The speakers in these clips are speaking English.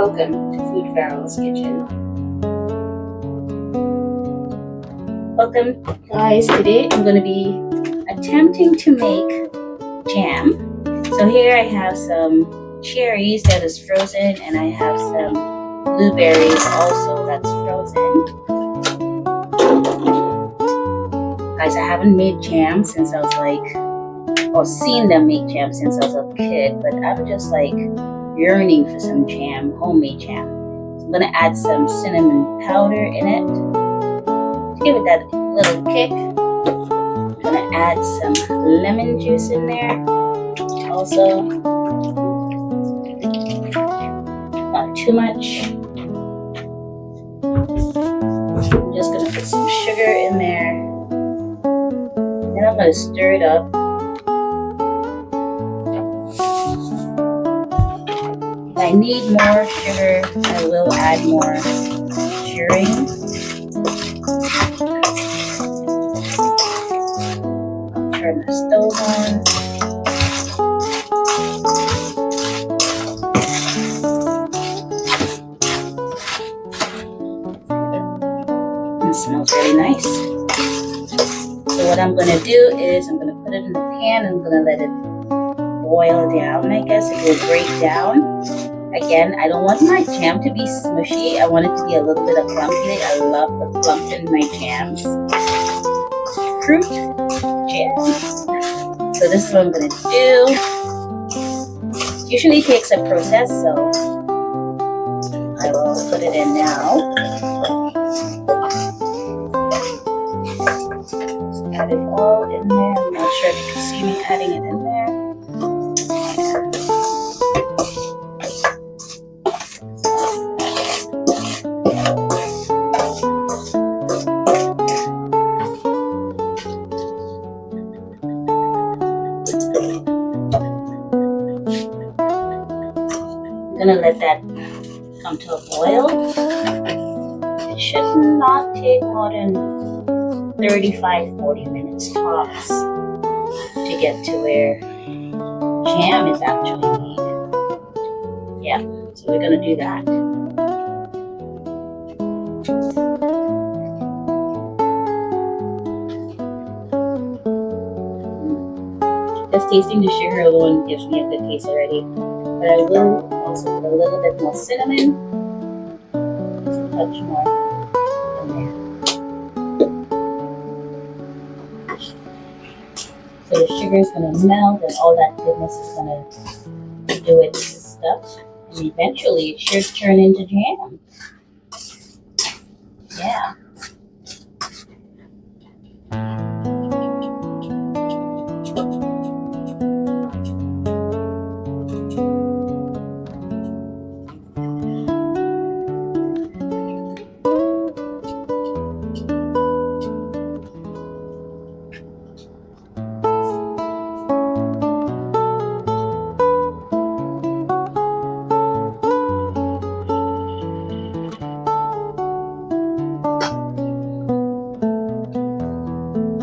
Welcome to Food-Farrell's kitchen. Welcome guys, today I'm going to be attempting to make jam. So here I have some cherries that is frozen and I have some blueberries also that's frozen. Guys, I haven't made jam since I was or seen them make jam since I was a kid, but I'm just yearning for some jam, homemade jam. So I'm gonna add some cinnamon powder in it to give it that little kick. I'm gonna add some lemon juice in there also, not too much. I'm just gonna put some sugar in there, and I'm gonna stir it up. If I need more sugar, I will add more during. I'll turn the stove on. It smells really nice. So what I'm going to do is I'm going to put it in the pan and I'm going to let it boil down. I guess it will break down. Again, I don't want my jam to be smushy. I want it to be a little bit of clumpy. I love the clump in my jams. Fruit jam. So this is what I'm going to do. It usually takes a process, so I will put it in now. Just add it all in there. I'm not sure if you can see me adding it in there. I'm gonna let that come to a boil. It should not take more than 35-40 minutes tops to get to where jam is actually made. Yeah, so we're gonna do that. Just tasting the sugar alone gives me a good taste already. But I will also put a little bit more cinnamon, just a touch more in there. So the sugar is going to melt and all that goodness is going to do its stuff. And eventually it should turn into jam. Yeah.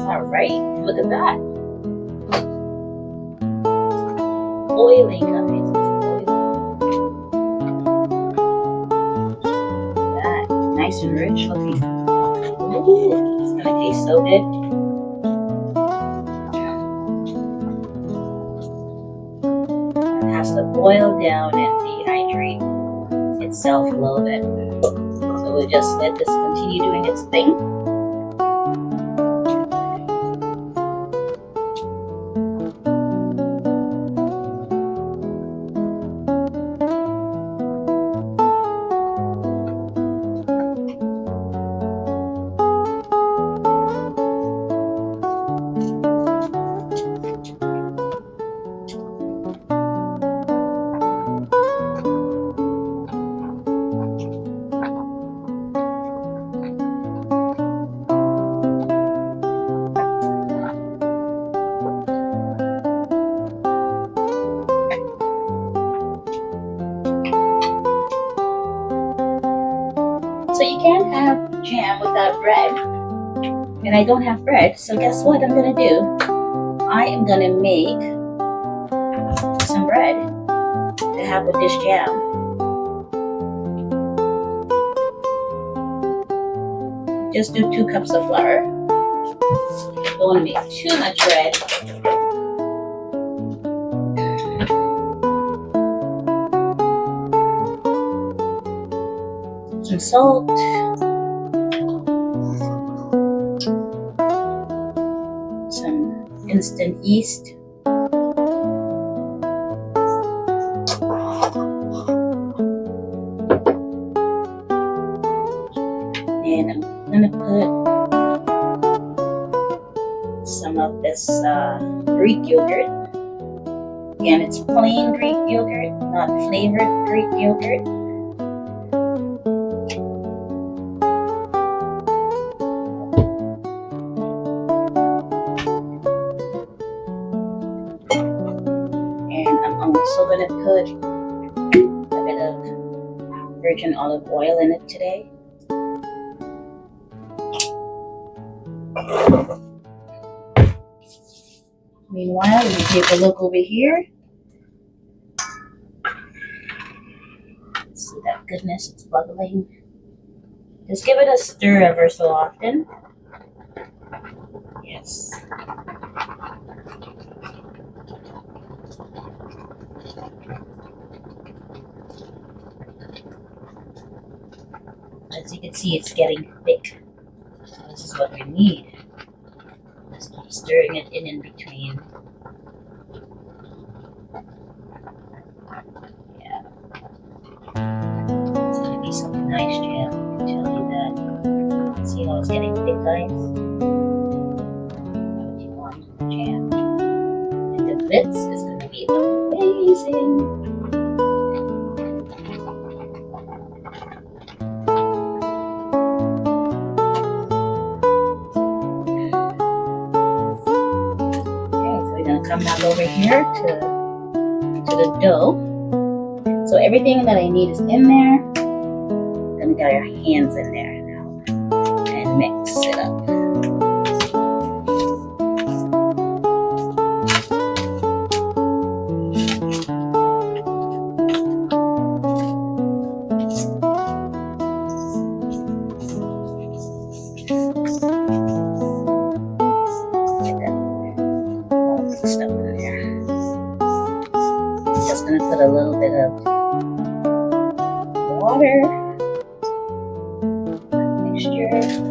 Alright, look at that. Oily, guys. That nice and rich looking. Ooh, it's gonna taste so good. It has to boil down and dehydrate itself a little bit. So we'll just let this continue doing its thing. So you can't have jam without bread. And I don't have bread, so guess what I'm gonna do? I am gonna make some bread to have with this jam. Just do 2 cups of flour. Don't want to make too much bread. Some salt. Some instant yeast. And I'm gonna put some of this Greek yogurt. Again, it's plain Greek yogurt, not flavored Greek yogurt. And I'm also gonna put a bit of virgin olive oil in it today. Meanwhile, we take a look over here. See that goodness, it's bubbling. Just give it a stir ever so often. Yes. As you can see, it's getting thick. This is what we need. Just keep stirring it in between. Yeah. It's gonna be some nice jam, I can tell you that. See how it's getting thick, guys? What you want the jam. And the bits is gonna be amazing. Come back over here to the dough. So everything that I need is in there. I'm gonna get our hands in there now and mix it up. Just gonna put a little bit of water mixture.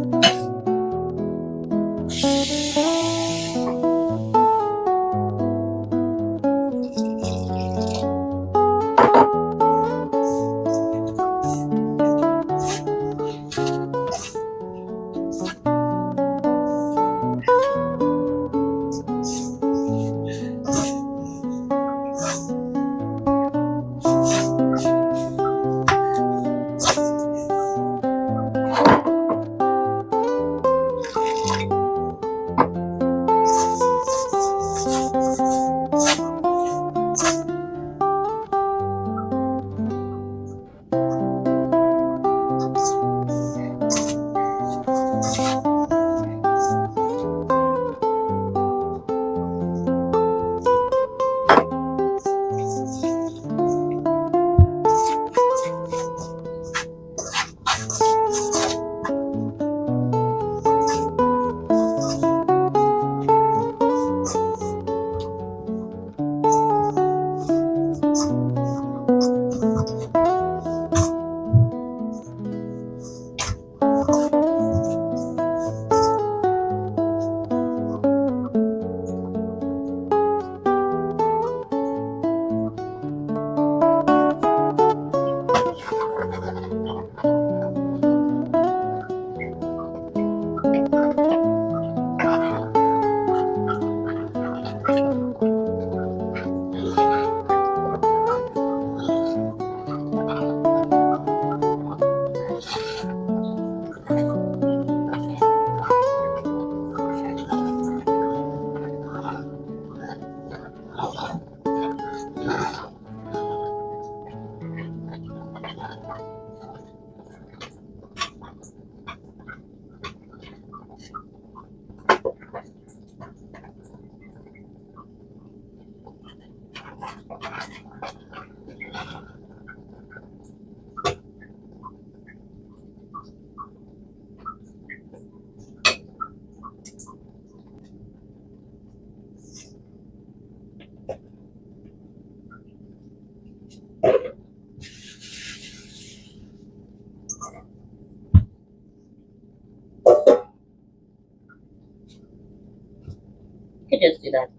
do that.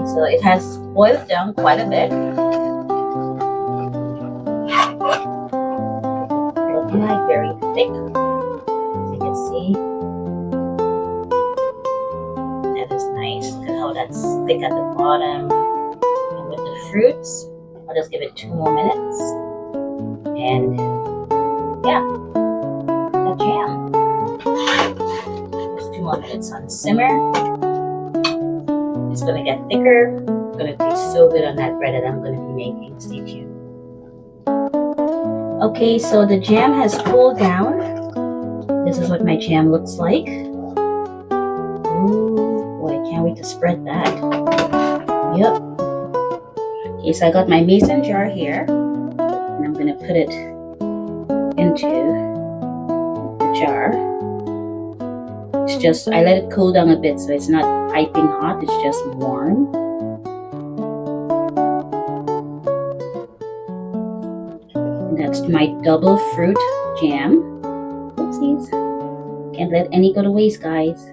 So it has boiled down quite a bit. Looking like very thick, as you can see. That is nice. Look at how that's thick at the bottom. And with the fruits, I'll just give it 2 more minutes. And yeah, the jam. Just 2 more minutes on simmer. It's gonna get thicker. It's gonna taste so good on that bread that I'm gonna be making. Stay tuned. Okay, so the jam has cooled down. This is what my jam looks like. Ooh, boy, I can't wait to spread that. Yep. Okay, so I got my mason jar here, and I'm gonna put it into the jar. It's just, I let it cool down a bit, so it's not piping hot, it's just warm. And that's my double fruit jam. Oopsies. Can't let any go to waste, guys.